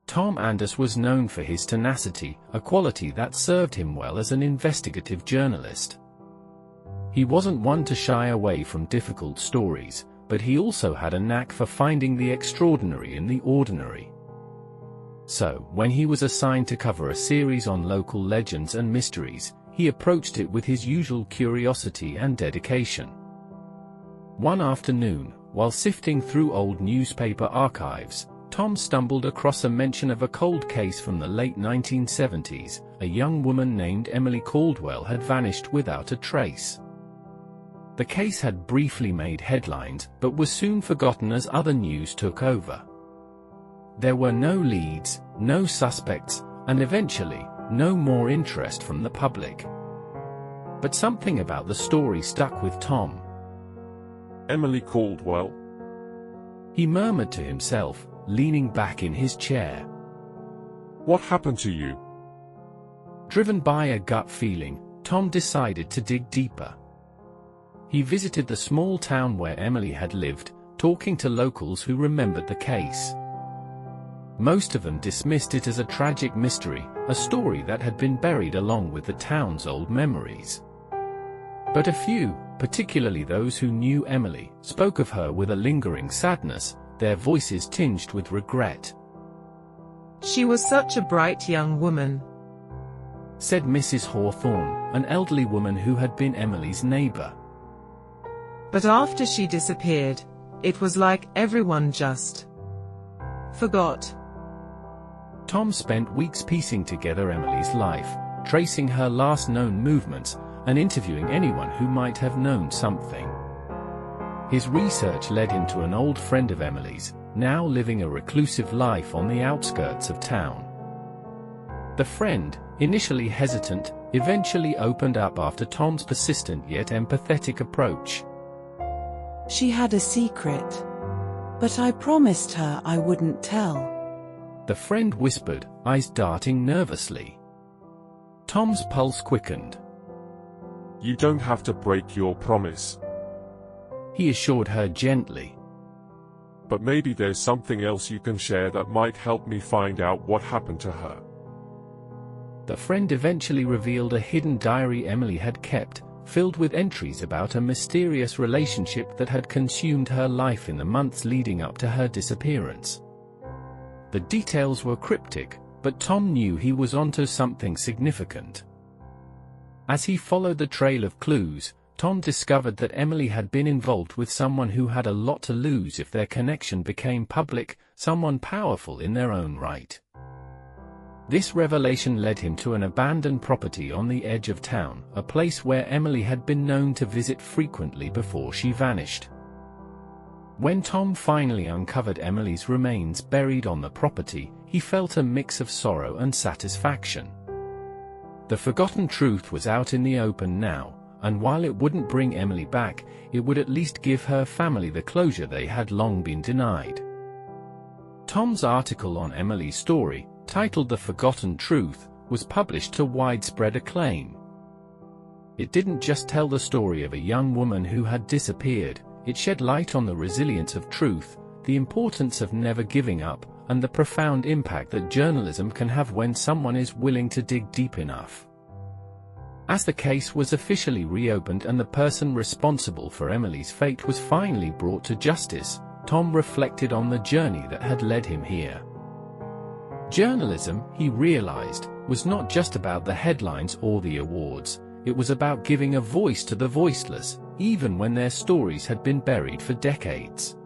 Tom Anders was known for his tenacity, a quality that served him well as an investigative journalist. He wasn't one to shy away from difficult stories, but he also had a knack for finding the extraordinary in the ordinary. So, when he was assigned to cover a series on local legends and mysteries, he approached it with his usual curiosity and dedication. One afternoon, while sifting through old newspaper archives, Tom stumbled across a mention of a cold case from the late 1970s. A young woman named Emily Caldwell had vanished without a trace. The case had briefly made headlines, but was soon forgotten as other news took over. There were no leads, no suspects, and eventually, no more interest from the public. But something about the story stuck with Tom. Emily Caldwell? He murmured to himself, leaning back in his chair. What happened to you? Driven by a gut feeling, Tom decided to dig deeper. He visited the small town where Emily had lived, talking to locals who remembered the case. Most of them dismissed it as a tragic mystery, a story that had been buried along with the town's old memories. But a few, particularly those who knew Emily, spoke of her with a lingering sadness, their voices tinged with regret. "She was such a bright young woman," said Mrs. Hawthorne, an elderly woman who had been Emily's neighbor. "But after she disappeared, it was like everyone just forgot." Tom spent weeks piecing together Emily's life, tracing her last known movements, and interviewing anyone who might have known something. His research led him to an old friend of Emily's, now living a reclusive life on the outskirts of town. The friend, initially hesitant, eventually opened up after Tom's persistent yet empathetic approach. "She had a secret, but I promised her I wouldn't tell," the friend whispered, eyes darting nervously. Tom's pulse quickened. You don't have to break your promise, he assured her gently. But maybe there's something else you can share that might help me find out what happened to her. The friend eventually revealed a hidden diary Emily had kept, filled with entries about a mysterious relationship that had consumed her life in the months leading up to her disappearance. The details were cryptic, but Tom knew he was onto something significant. As he followed the trail of clues, Tom discovered that Emily had been involved with someone who had a lot to lose if their connection became public, someone powerful in their own right. This revelation led him to an abandoned property on the edge of town, a place where Emily had been known to visit frequently before she vanished. When Tom finally uncovered Emily's remains buried on the property, he felt a mix of sorrow and satisfaction. The forgotten truth was out in the open now, and while it wouldn't bring Emily back, it would at least give her family the closure they had long been denied. Tom's article on Emily's story, titled The Forgotten Truth, was published to widespread acclaim. It didn't just tell the story of a young woman who had disappeared, it shed light on the resilience of truth, the importance of never giving up, and the profound impact that journalism can have when someone is willing to dig deep enough. As the case was officially reopened and the person responsible for Emily's fate was finally brought to justice, Tom reflected on the journey that had led him here. Journalism, he realized, was not just about the headlines or the awards, it was about giving a voice to the voiceless, even when their stories had been buried for decades.